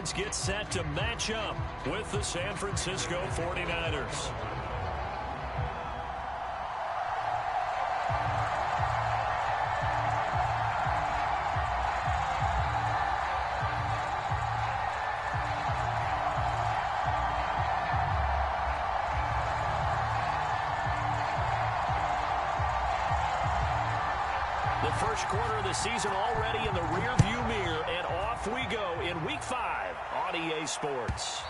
Patriots get set to match up with the San Francisco 49ers. The first quarter of the season already in the rearview mirror, and off we go in Week 5 on EA Sports.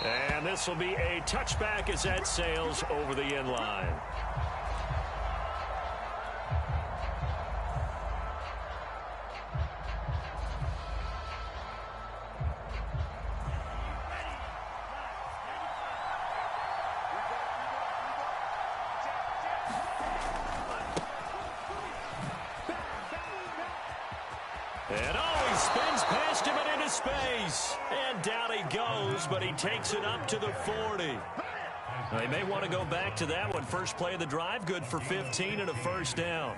And this will be a touchback as that sails over the end line. And he spins past him and into space. And down he goes, but he takes it up to the 40. They may want to go back to that one. First play of the drive, good for 15 and a first down.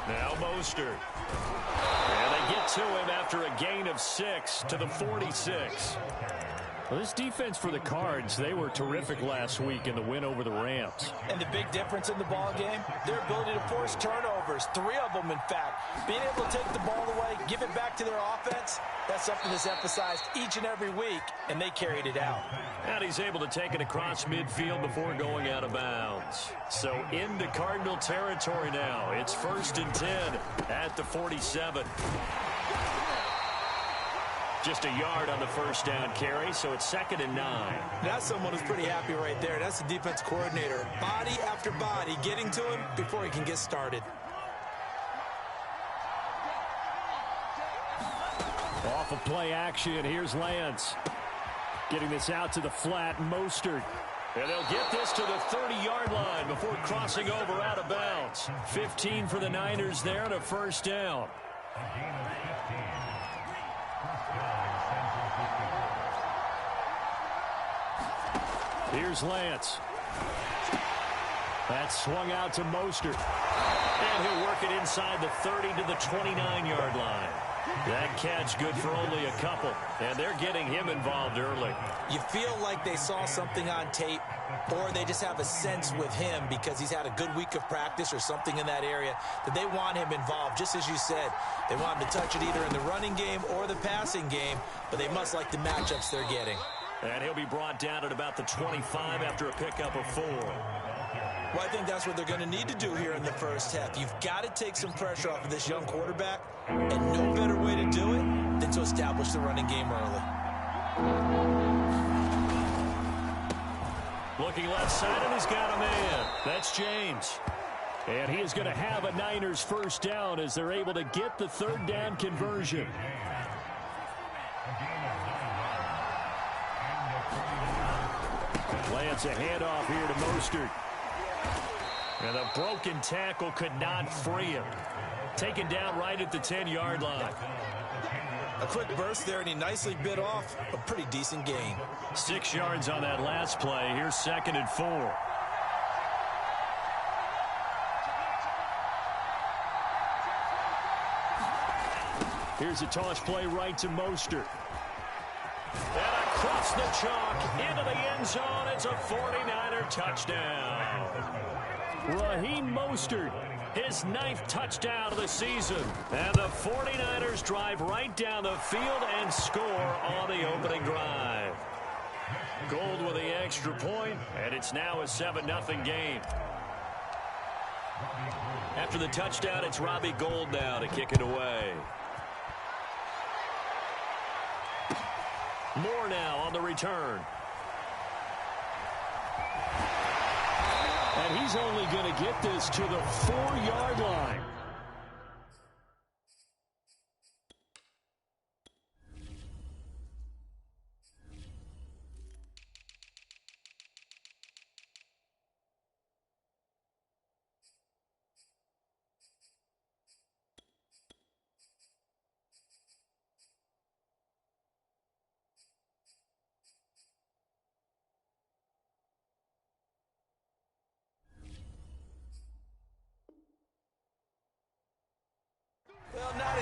Now Mostert. And they get to him after a gain of 6 to the 46. Well, this defense for the Cards, they were terrific last week in the win over the Rams. And the big difference in the ball game, their ability to force turnovers, 3 of them in fact. Being able to take the ball away, give it back to their offense, that's something that's emphasized each and every week, and they carried it out. And he's able to take it across midfield before going out of bounds. So into Cardinal territory now. It's 1st and 10 at the 47. Just a yard on the first down carry, so it's 2nd and 9. That's someone who's pretty happy right there. That's the defense coordinator. Body after body getting to him before he can get started. Off of play action, here's Lance. Getting this out to the flat, Mostert. And they'll get this to the 30-yard line before crossing over out of bounds. 15 for the Niners there and a first down. Here's Lance. That's swung out to Mostert. And he'll work it inside the 30 to the 29-yard line. That catch good for only a couple. And they're getting him involved early. You feel like they saw something on tape, or they just have a sense with him because he's had a good week of practice or something in that area that they want him involved. Just as you said, they want him to touch it either in the running game or the passing game, but they must like the matchups they're getting. And he'll be brought down at about the 25 after a pickup of 4. Well, I think that's what they're going to need to do here in the first half. You've got to take some pressure off of this young quarterback, and no better way to do it than to establish the running game early. Looking left side, and he's got a man. That's James. And he is going to have a Niners first down as they're able to get the 3rd down conversion. Lance a handoff here to Mostert. And a broken tackle could not free him. Taken down right at the 10-yard line. A quick burst there, and he nicely bit off a pretty decent gain. 6 yards on that last play. Here's 2nd and 4. Here's a toss play right to Mostert. And across the chalk into the end zone. It's a 49er touchdown. Raheem Mostert, his 9th touchdown of the season. And the 49ers drive right down the field and score on the opening drive. Gold with the extra point, and it's now a 7-0 game. After the touchdown, it's Robbie Gould now to kick it away. Moore now on the return. And he's only going to get this to the 4-yard line.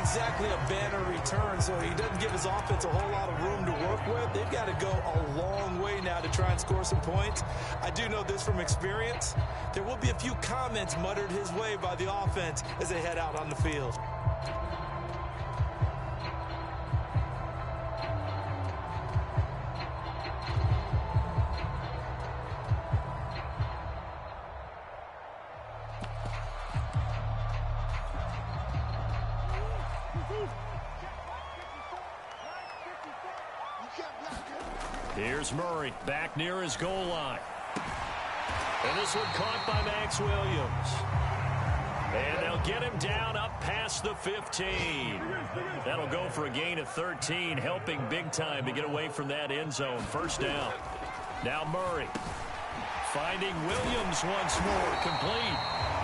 exactly a banner return, so he doesn't give his offense a whole lot of room to work with. They've got to go a long way now to try and score some points. I do know this from experience. There will be a few comments muttered his way by the offense as they head out on the field. Here's Murray back near his goal line. And this one caught by Max Williams. And they'll get him down up past the 15. That'll go for a gain of 13, helping big time to get away from that end zone. First down. Now Murray finding Williams once more, complete.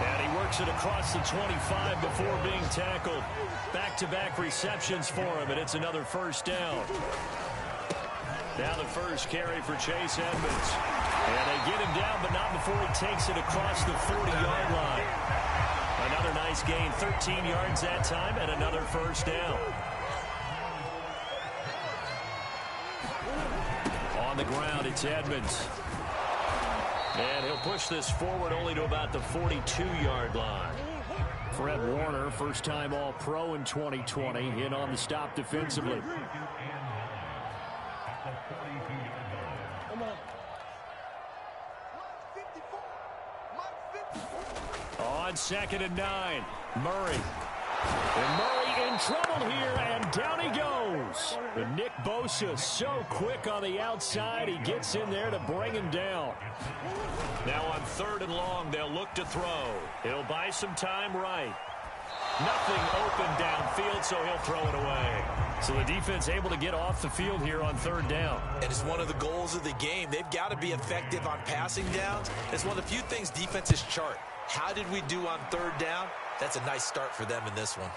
And he works it across the 25 before being tackled. Back-to-back receptions for him, and it's another first down. Now the first carry for Chase Edmonds. And they get him down, but not before he takes it across the 40-yard line. Another nice gain, 13 yards that time, and another first down. On the ground, it's Edmonds. And he'll push this forward only to about the 42-yard line. Fred Warner, first-time All-Pro in 2020, in on the stop defensively. On 2nd and 9, Murray. And Murray in trouble here, and down he goes. But Nick Bosa so quick on the outside, he gets in there to bring him down. Now on 3rd and long, they'll look to throw. He'll buy some time right. Nothing open downfield, so he'll throw it away. So the defense able to get off the field here on 3rd down. And it's one of the goals of the game. They've got to be effective on passing downs. It's one of the few things defenses chart. How did we do on 3rd down? That's a nice start for them in this one.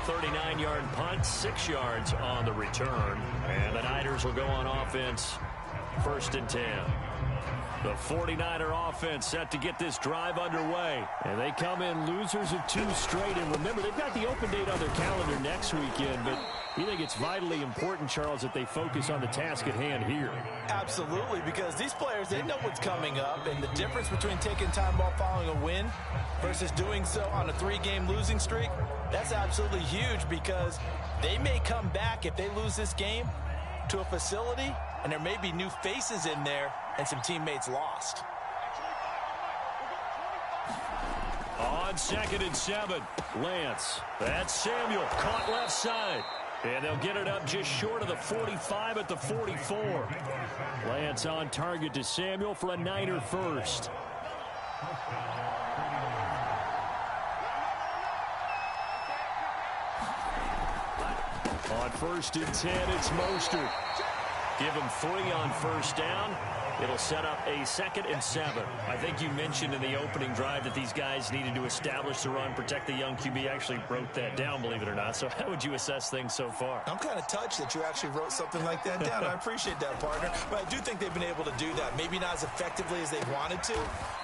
39-yard punt, 6 yards on the return. And the Niners will go on offense, 1st and 10. The 49er offense set to get this drive underway. And they come in losers of 2 straight. And remember, they've got the open date on their calendar next weekend. But you think it's vitally important, Charles, that they focus on the task at hand here? Absolutely, because these players, they know what's coming up. And the difference between taking time off following a win versus doing so on a 3-game losing streak, that's absolutely huge, because they may come back if they lose this game to a facility, and there may be new faces in there and some teammates lost. On 2nd and 7, Lance. That's Samuel, caught left side. And they'll get it up just short of the 45 at the 44. Lance on target to Samuel for a Niner first. On 1st and 10, it's Mostert. Give him 3 on 1st down. It'll set up a 2nd and 7. I think you mentioned in the opening drive that these guys needed to establish the run, protect the young QB. Actually wrote that down, believe it or not. So how would you assess things so far? I'm kind of touched that you actually wrote something like that down. I appreciate that, partner. But I do think they've been able to do that. Maybe not as effectively as they wanted to,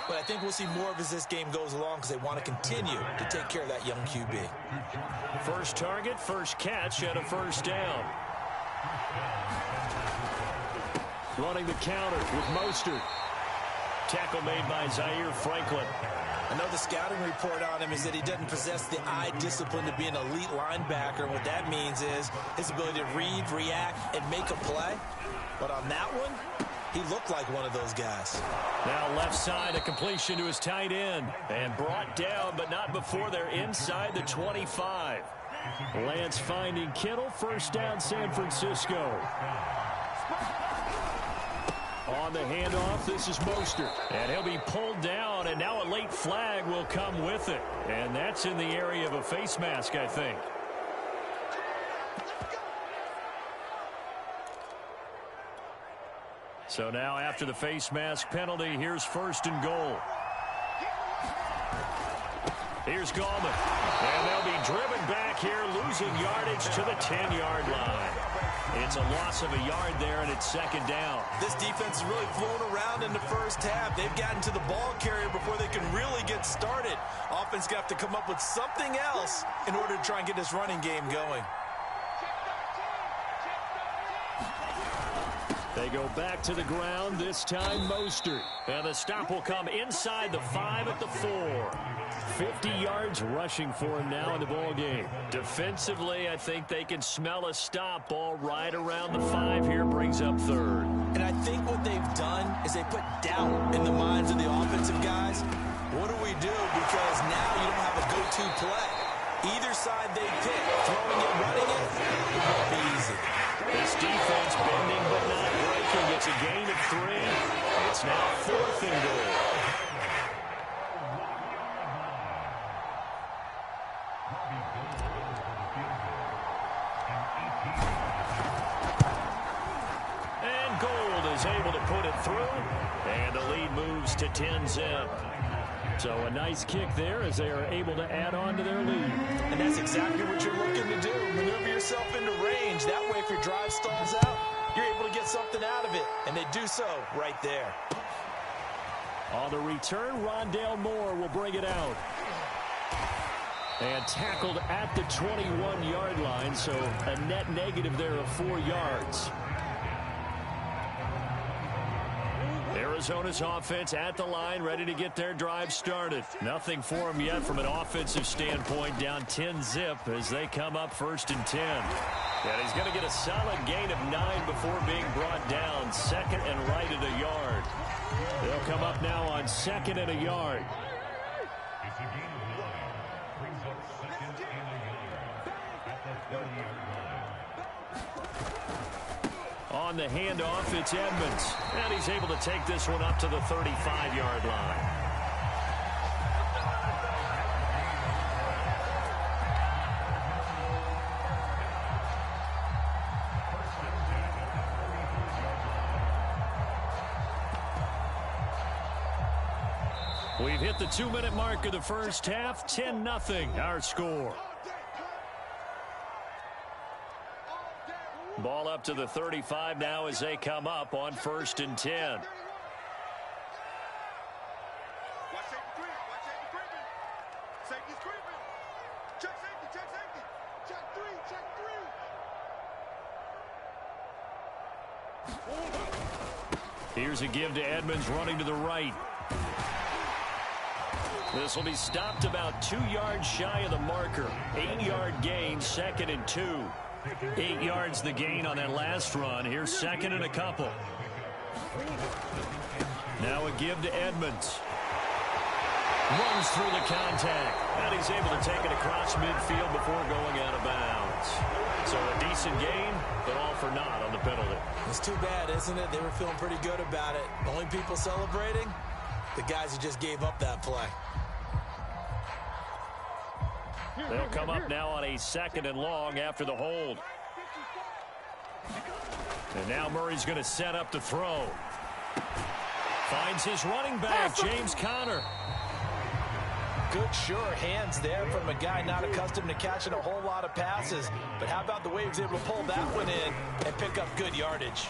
but I think we'll see more of as this game goes along, because they want to continue to take care of that young QB. First target, first catch at a 1st down. Running the counter with Mostert. Tackle made by Zaire Franklin. I know the scouting report on him is that he doesn't possess the eye discipline to be an elite linebacker. What that means is his ability to read, react, and make a play. But on that one, he looked like one of those guys. Now left side, a completion to his tight end. And brought down, but not before they're inside the 25. Lance finding Kittle. First down, San Francisco. On the handoff, this is Mostert. And he'll be pulled down, and now a late flag will come with it. And that's in the area of a face mask, I think. So now after the face mask penalty, here's 1st and goal. Here's Gallman. And they'll be driven back here, losing yardage to the 10-yard line. It's a loss of a yard there, and it's 2nd down. This defense has really flown around in the first half. They've gotten to the ball carrier before they can really get started. offense going to have to come up with something else in order to try and get this running game going. They go back to the ground, this time Mostert. And the stop will come inside the 5 at the 4. 50 yards rushing for him now in the ball game. Defensively, I think they can smell a stop. Ball right around the 5 here, brings up 3rd. And I think what they've done is they put doubt in the minds of the offensive guys. What do we do? Because now you don't have a go-to play. Either side they pick, throwing it, running it, it won't be easy. This defense bending but not breaking. It's a gain of 3. It's now 4th and goal. And Gold is able to put it through. And the lead moves to 10-zip. So a nice kick there as they are able to add on to their lead. And that's exactly what you're looking to do. Maneuver yourself into range. That way, if your drive stalls out, you're able to get something out of it. And they do so right there. On the return, Rondale Moore will bring it out. And tackled at the 21-yard line, so a net negative there of 4 yards. Arizona's offense at the line, ready to get their drive started. Nothing for them yet from an offensive standpoint, down 10-zip as they come up 1st and 10. And he's going to get a solid gain of 9 before being brought down. 2nd and right at a yard. They'll come up now on 2nd and a yard. On the handoff, it's Edmonds. And he's able to take this one up to the 35-yard line. We've hit the 2-minute mark of the first half. 10-0 our score. Ball up to the 35 now as they come up on 1st and 10. Watch safety creep. Watch safety creeping. Safety's creeping. Check safety. Check safety. Check 3. Check 3. Here's a give to Edmonds running to the right. This will be stopped about 2 yards shy of the marker. 8-yard gain, 2nd and 2. 8 yards the gain on that last run. Here's 2nd and a couple. Now a give to Edmonds. Runs through the contact. And he's able to take it across midfield before going out of bounds. So a decent gain, but all for naught on the penalty. It's too bad, isn't it? They were feeling pretty good about it. The only people celebrating, the guys who just gave up that play. They'll come up now on a 2nd and long after the hold. And now Murray's going to set up to throw. Finds his running back, James Conner. Good, sure hands there from a guy not accustomed to catching a whole lot of passes. But how about the way he was able to pull that one in and pick up good yardage?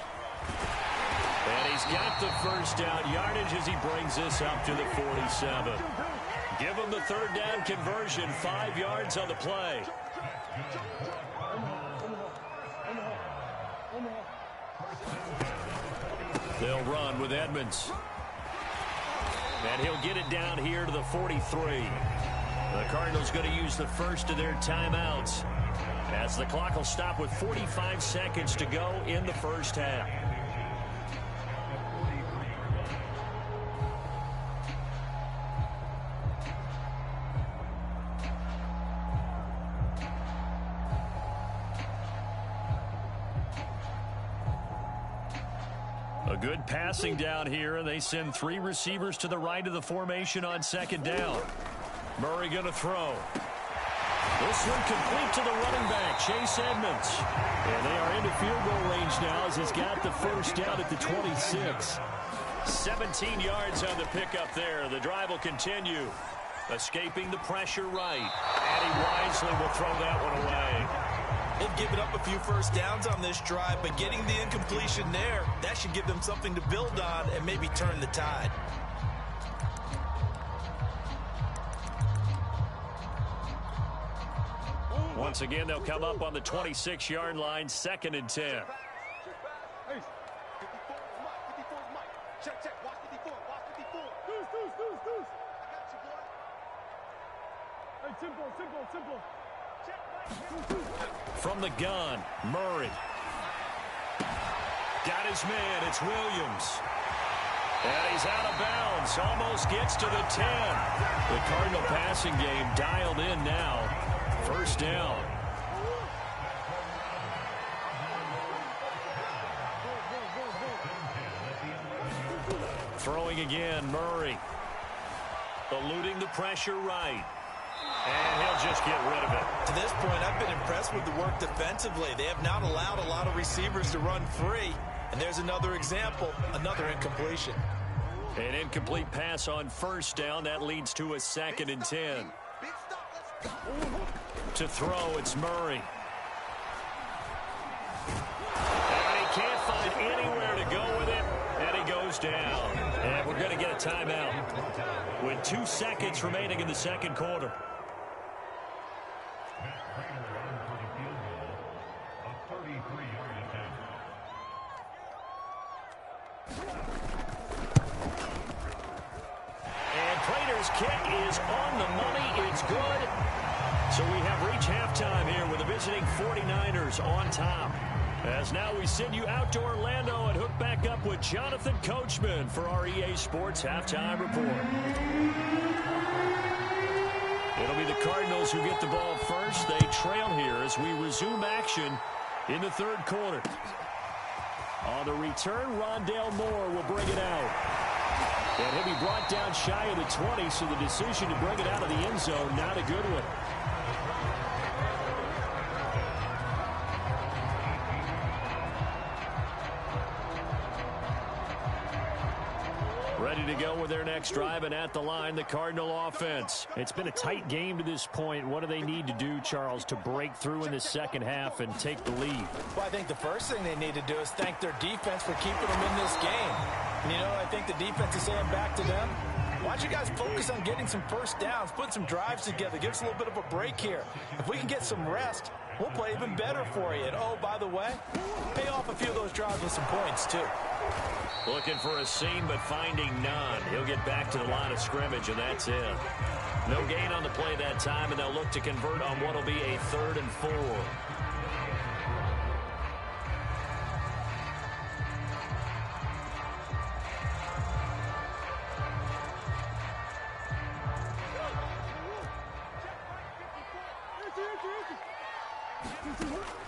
And he's got the first down yardage as he brings this up to the 47. Give him the 3rd down conversion, 5 yards on the play. They'll run with Edmonds. And he'll get it down here to the 43. The Cardinals going to use the first of their timeouts as the clock will stop with 45 seconds to go in the first half. A good passing down here, and they send 3 receivers to the right of the formation on 2nd down. Murray going to throw. This one complete to the running back, Chase Edmonds. And they are into field goal range now as he's got the first down at the 26. 17 yards on the pickup there. The drive will continue. Escaping the pressure right. And he wisely will throw that one away. They've given up a few first downs on this drive, but getting the incompletion there, that should give them something to build on and maybe turn the tide. Once again, they'll come up on the 26-yard line, 2nd and 10. Hey, 54 is Mike. 54 is Mike. Check, check. Watch 54. Watch 54. Deuce. I got you, boy. Hey, simple. Check, Mike. From the gun, Murray. Got his man. It's Williams. And he's out of bounds. Almost gets to the 10. The Cardinal passing game dialed in now. 1st down. Throwing again, Murray. Eluding the pressure right. And he'll just get rid of it. To this point, I've been impressed with the work defensively. They have not allowed a lot of receivers to run free. And there's another example, another incompletion. An incomplete pass on 1st down. That leads to a 2nd and 10. Big stop. Let's go. To throw, it's Murray. And he can't find anywhere to go with it. And he goes down. And we're going to get a timeout with 2 seconds remaining in the 2nd quarter. And Prater's kick is on the money. It's good. So we have reached halftime here with the visiting 49ers on top. As now we send you out to Orlando and hook back up with Jonathan Coachman for our EA Sports Halftime Report. It'll be the Cardinals who get the ball first. They trail here as we resume action in the 3rd quarter. On the return, Rondale Moore will bring it out. And he'll be brought down shy of the 20, so the decision to bring it out of the end zone, not a good one. Ready to go with their next drive, and at the line, the Cardinal offense. It's been a tight game to this point. What do they need to do, Charles, to break through in the 2nd half and take the lead? Well, I think the first thing they need to do is thank their defense for keeping them in this game. And, I think the defense is saying back to them, why don't you guys focus on getting some 1st downs, put some drives together, give us a little bit of a break here. If we can get some rest, we'll play even better for you. And, oh, by the way, pay off a few of those drives with some points, too. Looking for a seam, but finding none. He'll get back to the line of scrimmage, and that's it. No gain on the play that time, and they'll look to convert on what will be a 3rd and 4.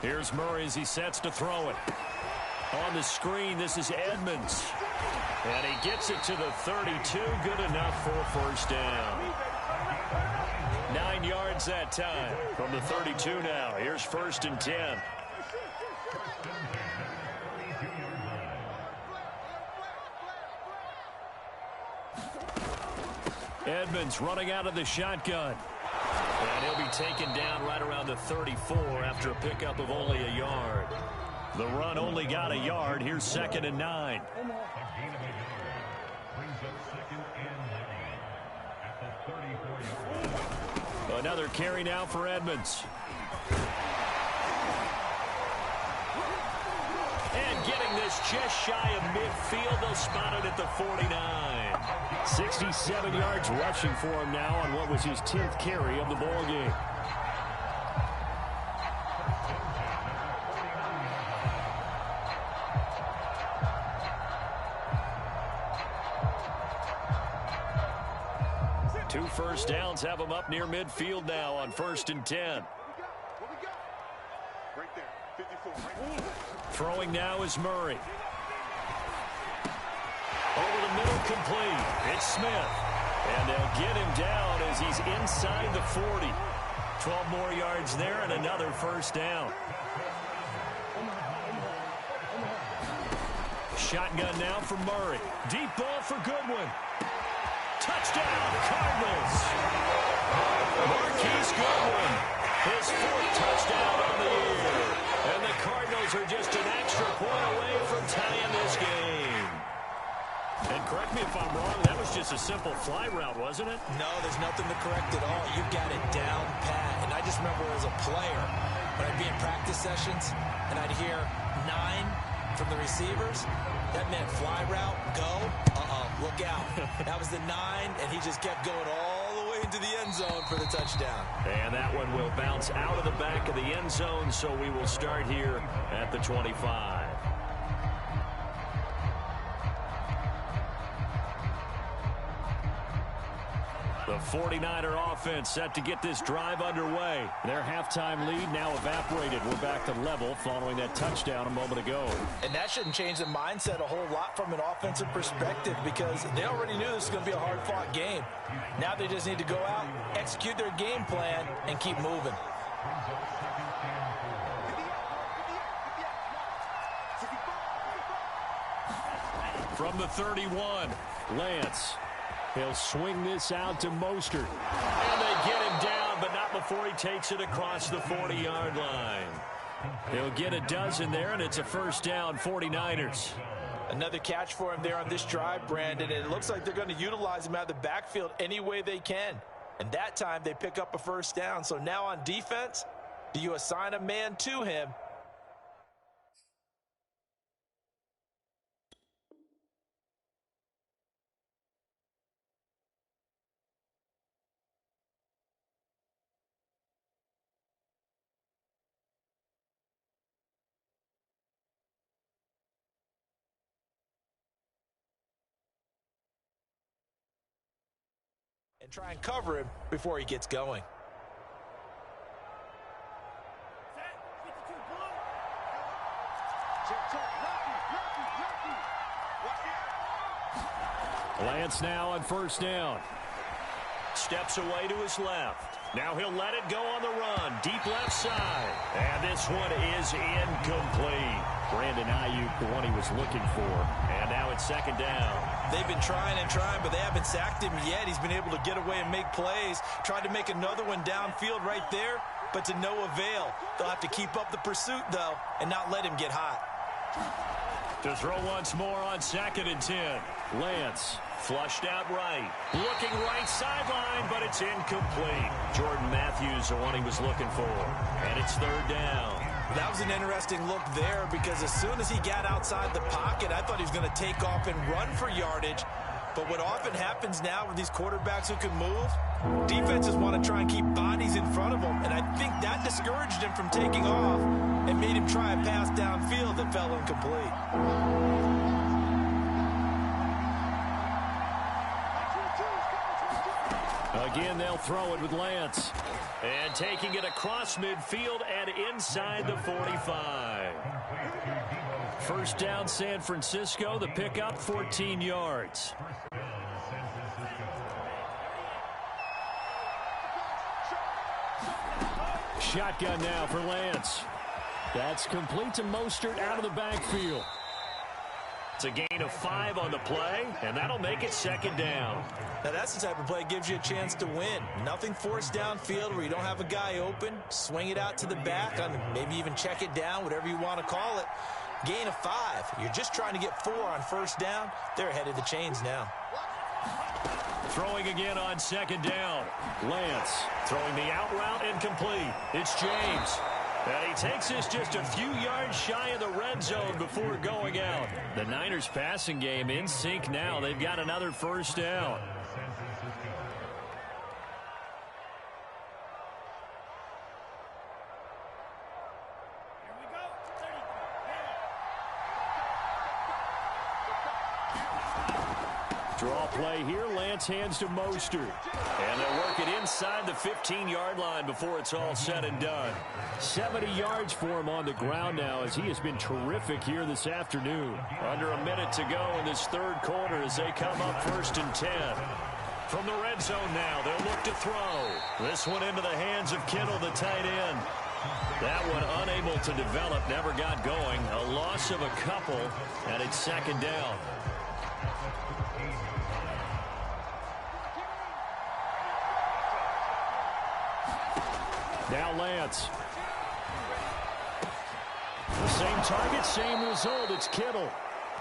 Here's Murray as he sets to throw it. On the screen, this is Edmonds. And he gets it to the 32. Good enough for 1st down. 9 yards that time from the 32 now. Here's 1st and 10. Edmonds running out of the shotgun. And he'll be taken down right around the 34 after a pickup of only a yard. The run only got a yard. Here's 2nd and 9. Another carry now for Edmonds. And getting this just shy of midfield. They'll spot it at the 49. 67 yards rushing for him now on what was his 10th carry of the ball game. Two 1st downs have him up near midfield now on 1st and 10. What we got? Right there. 54. Right there. Throwing now is Murray. Over the middle, complete. It's Smith. And they'll get him down as he's inside the 40. 12 more yards there and another 1st down. Shotgun now for Murray. Deep ball for Goodwin. Touchdown, Cardinals. Marquise Goodwin, his 4th touchdown on the year. And the Cardinals are just an extra point away from tying this game. And correct me if I'm wrong, that was just a simple fly route, wasn't it? No, there's nothing to correct at all. You got it down pat. And I just remember as a player, when I'd be in practice sessions, and I'd hear 9 from the receivers, that meant fly route, go, look out. That was the 9, and he just kept going all the way into the end zone for the touchdown. And that one will bounce out of the back of the end zone, so we will start here at the 25. The 49er offense set to get this drive underway. Their halftime lead now evaporated. We're back to level following that touchdown a moment ago. And that shouldn't change the mindset a whole lot from an offensive perspective because they already knew this was going to be a hard-fought game. Now they just need to go out, execute their game plan, and keep moving. From the 31, Lance. He'll swing this out to Mostert. And they get him down, but not before he takes it across the 40-yard line. He'll get a dozen there, and it's a first down, 49ers. Another catch for him there on this drive, Brandon, and it looks like they're going to utilize him out of the backfield any way they can. And that time they pick up a first down. So now on defense, do you assign a man to him? And try and cover him before he gets going. Lance now on first down. Steps away to his left. Now he'll let it go on the run. Deep left side. And this one is incomplete. Brandon Ayuk, the one he was looking for. And now it's second down. They've been trying and trying, but they haven't sacked him yet. He's been able to get away and make plays. Tried to make another one downfield right there, but to no avail. They'll have to keep up the pursuit, though, and not let him get hot. To throw once more on 2nd and 10. Lance flushed out right. Looking right sideline, but it's incomplete. Jordan Matthews, the one he was looking for. And it's third down. That was an interesting look there because as soon as he got outside the pocket, I thought he was going to take off and run for yardage. But what often happens now with these quarterbacks who can move, defenses want to try and keep bodies in front of them. And I think that discouraged him from taking off and made him try a pass downfield that fell incomplete. Again, they'll throw it with Lance. And taking it across midfield and inside the 45. First down, San Francisco. The pickup, 14 yards. Shotgun now for Lance. That's complete to Mostert out of the backfield. It's a gain of 5 on the play, and that'll make it second down. Now that's the type of play that gives you a chance to win. Nothing forced downfield where you don't have a guy open. Swing it out to the back, maybe even check it down, whatever you want to call it. Gain of 5. You're just trying to get 4 on first down. They're ahead of the chains now. Throwing again on second down. Lance throwing the out route incomplete. It's James. And he takes this just a few yards shy of the red zone before going out. The Niners passing game in sync now. They've got another first down. Draw play here. Lance hands to Mostert. And they'll work it inside the 15-yard line before it's all said and done. 70 yards for him on the ground now as he has been terrific here this afternoon. Under a minute to go in this third quarter as they come up 1st and 10. From the red zone now, they'll look to throw. This one into the hands of Kittle, the tight end. That one unable to develop, never got going. A loss of a couple, and it's second down. Now Lance. The same target, same result. It's Kittle.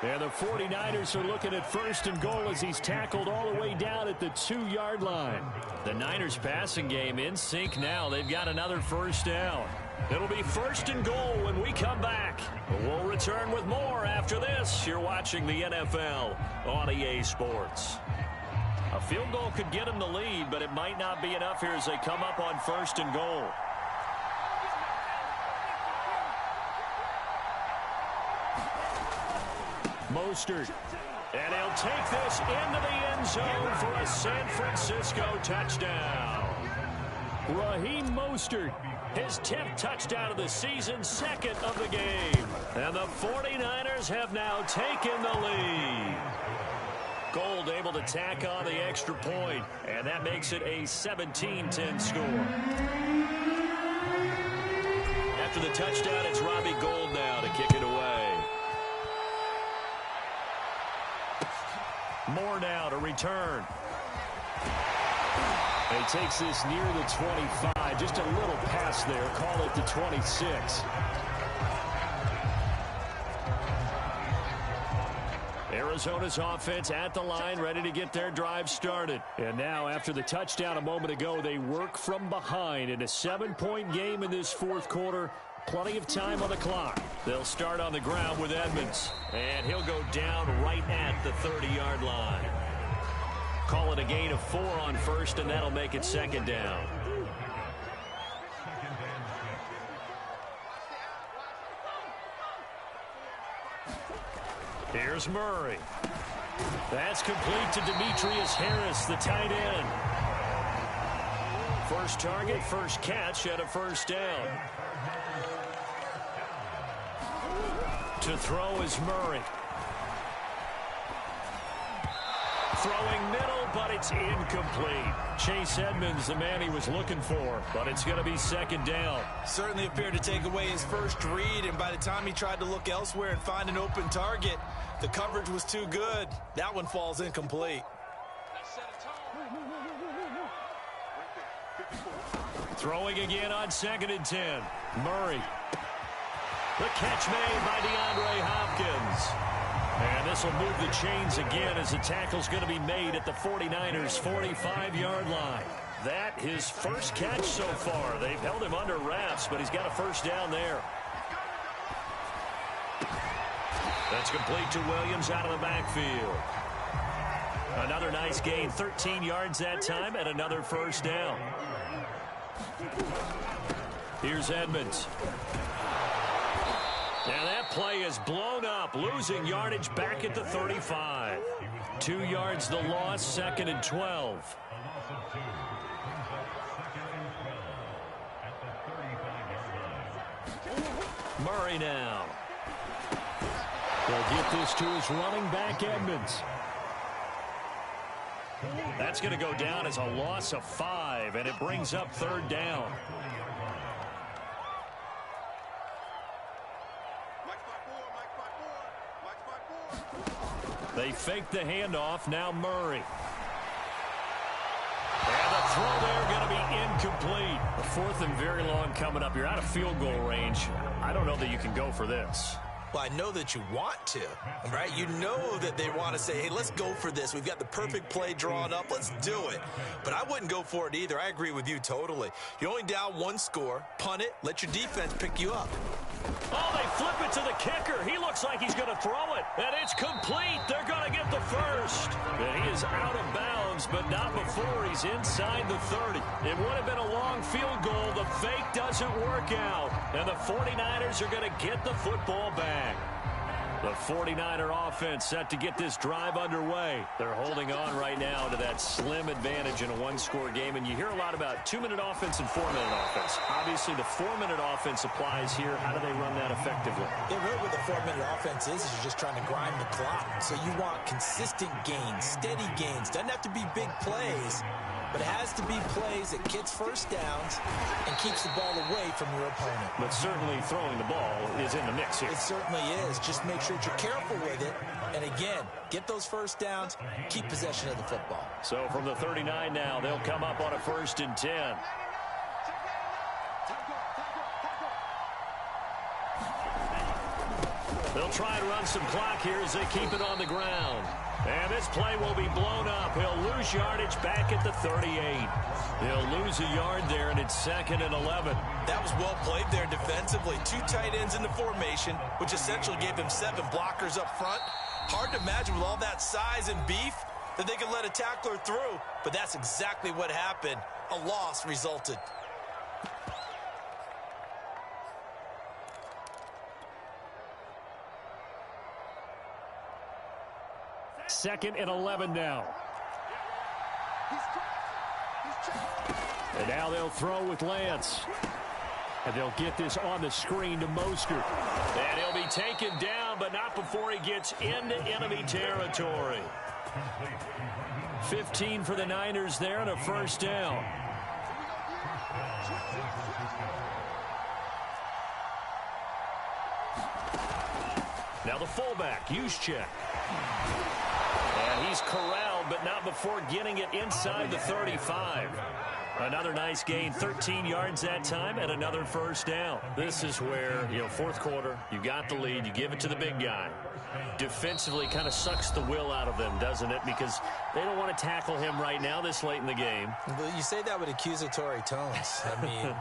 And the 49ers are looking at first and goal as he's tackled all the way down at the 2-yard line. The Niners passing game in sync now. They've got another first down. It'll be first and goal when we come back. We'll return with more after this. You're watching the NFL on EA Sports. A field goal could get them the lead, but it might not be enough here as they come up on first and goal. Mostert. And he'll take this into the end zone for a San Francisco touchdown. Raheem Mostert, his 10th touchdown of the season, second of the game. And the 49ers have now taken the lead. Gold able to tack on the extra point, and that makes it a 17-10 score. After the touchdown, it's Robbie Gould now to kick it away. Moore now to return. He takes this near the 25. Just a little pass there. Call it the 26. Arizona's offense at the line, ready to get their drive started. And now, after the touchdown a moment ago, they work from behind in a 7-point game in this fourth quarter. Plenty of time on the clock. They'll start on the ground with Edmonds. And he'll go down right at the 30-yard line. Call it a gain of 4 on first, and that'll make it second down. Here's Murray. That's complete to Demetrius Harris, the tight end. First target, first catch at a first down. To throw is Murray. Throwing middle, but it's incomplete. Chase Edmonds, the man he was looking for, but it's going to be second down. Certainly appeared to take away his first read, and by the time he tried to look elsewhere and find an open target, the coverage was too good. That one falls incomplete. Throwing again on 2nd and 10. Murray. The catch made by DeAndre Hopkins. And this will move the chains again as the tackle's going to be made at the 49ers' 45-yard line. That his first catch so far. They've held him under wraps, but he's got a first down there. That's complete to Williams out of the backfield. Another nice gain, 13 yards that time, and another first down. Here's Edmonds. And that play is blown up, losing yardage back at the 35. 2 yards the loss, 2nd and 12. Murray now. They'll get this to his running back, Edmonds. That's going to go down as a loss of 5, and it brings up third down. They fake the handoff. Now Murray. And the throw there going to be incomplete. A 4th and very long coming up. You're out of field goal range. I don't know that you can go for this. Well, I know that you want to, right? You know that they want to say, hey, let's go for this. We've got the perfect play drawn up. Let's do it. But I wouldn't go for it either. I agree with you totally. You're only down 1 score. Punt it. Let your defense pick you up. Oh, they flip it to the kicker. He looks like he's going to throw it. And it's complete. They're going to get the first. And he is out of bounds, but not before he's inside the 30. It would have been a long field goal. The fake doesn't work out. And the 49ers are going to get the football back. The 49er offense set to get this drive underway. They're holding on right now to that slim advantage in a 1-score game. And you hear a lot about 2-minute offense and 4-minute offense. Obviously, the 4-minute offense applies here. How do they run that effectively? Yeah, really what the 4-minute offense is you're just trying to grind the clock. So you want consistent gains, steady gains. Doesn't have to be big plays, but it has to be plays that gets first downs and keeps the ball away from your opponent. But certainly throwing the ball is in the mix here. It certainly is. Just make sure that you're careful with it. And again, get those first downs, keep possession of the football. So from the 39 now, they'll come up on a 1st and 10. They'll try and run some clock here as they keep it on the ground. And this play will be blown up. He'll lose yardage back at the 38. He'll lose a yard there, and it's 2nd and 11. That was well played there defensively. 2 tight ends in the formation, which essentially gave them 7 blockers up front. Hard to imagine with all that size and beef that they could let a tackler through, but that's exactly what happened. A loss resulted. Second and 11 now. And now they'll throw with Lance. And they'll get this on the screen to Mostert. And he'll be taken down, but not before he gets into enemy territory. 15 for the Niners there and a first down. Now the fullback, Juszczyk. And he's corralled, but not before getting it inside the 35. Another nice gain, 13 yards that time, and another first down. This is where, fourth quarter, you got the lead, you give it to the big guy. Defensively kind of sucks the will out of them, doesn't it? Because they don't want to tackle him right now this late in the game. Well, you say that with accusatory tones. I mean,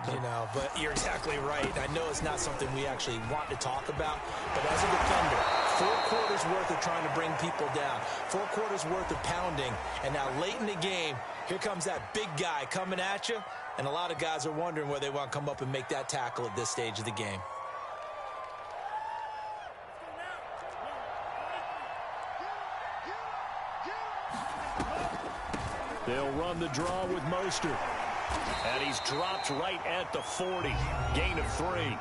but you're exactly right. I know it's not something we actually want to talk about, but as a defender, 4 quarters worth of trying to bring people down, 4 quarters worth of pounding, and now late in the game, here comes that big guy coming at you, and a lot of guys are wondering where they want to come up and make that tackle at this stage of the game. They'll run the draw with Mostert. And he's dropped right at the 40. Gain of 3.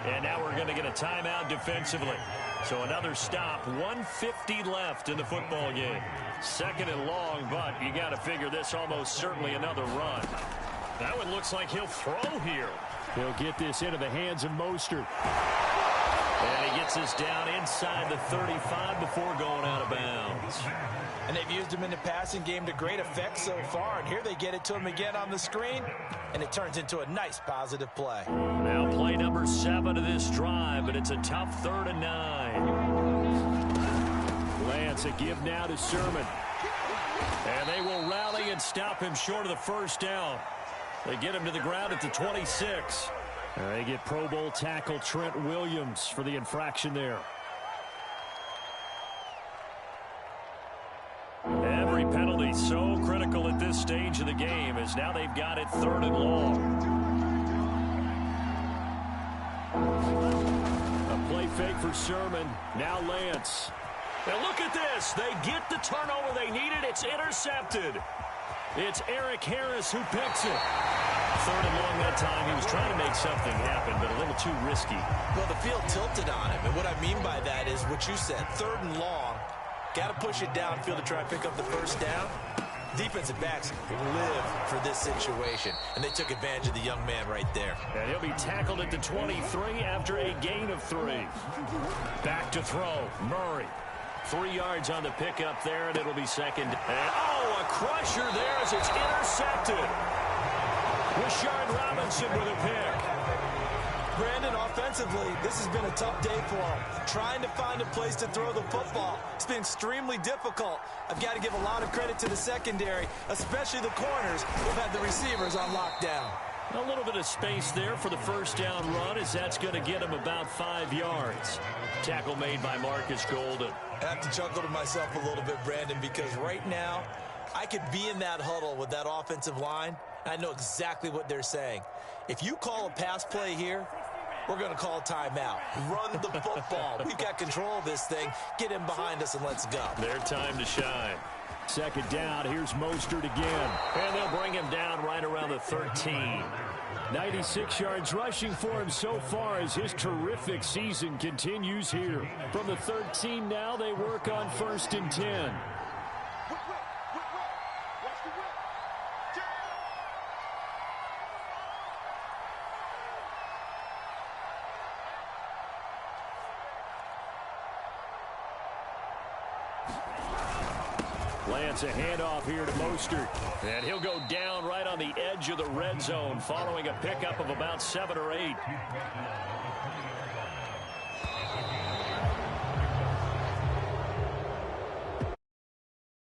And now we're going to get a timeout defensively. So another stop. 1:50 left in the football game. 2nd and long, but you got to figure this almost certainly another run. That one looks like he'll throw here. He'll get this into the hands of Mostert. And he gets this down inside the 35 before going out of bounds. And they've used him in the passing game to great effect so far. And here they get it to him again on the screen. And it turns into a nice positive play. Now play number 7 of this drive, but it's a tough 3rd and 9. Lance, a give now to Sermon. And they will rally and stop him short of the first down. They get him to the ground at the 26. They get Pro Bowl tackle Trent Williams for the infraction there. Every penalty so critical at this stage of the game as now they've got it 3rd and long. A play fake for Sermon. Now Lance. And look at this. They get the turnover they needed. It's intercepted. It's Eric Harris who picks it. 3rd and long that time. He was trying to make something happen, but a little too risky. Well, the field tilted on him. And what I mean by that is what you said. 3rd and long. Got to push it downfield to try and pick up the first down. Defensive backs live for this situation, and they took advantage of the young man right there. And he'll be tackled at the 23 after a gain of 3. Back to throw, Murray. 3 yards on the pickup there, and it'll be 2nd. And, a crusher there as it's intercepted. Rashard Robinson with a pick. Brandon, offensively, this has been a tough day for him. Trying to find a place to throw the football. It's been extremely difficult. I've got to give a lot of credit to the secondary, especially the corners who've had the receivers on lockdown. A little bit of space there for the first down run as that's going to get him about 5 yards. Tackle made by Marcus Golden. I have to chuckle to myself a little bit, Brandon, because right now I could be in that huddle with that offensive line. I know exactly what they're saying. If you call a pass play here, we're going to call a timeout. Run the football. We've got control of this thing. Get him behind us and let's go. Their time to shine. 2nd down. Here's Mostert again. And they'll bring him down right around the 13. 96 yards rushing for him so far as his terrific season continues here. From the 13 now, they work on 1st and 10. Lance, a handoff here to Mostert. And he'll go down right on the edge of the red zone following a pickup of about 7 or 8.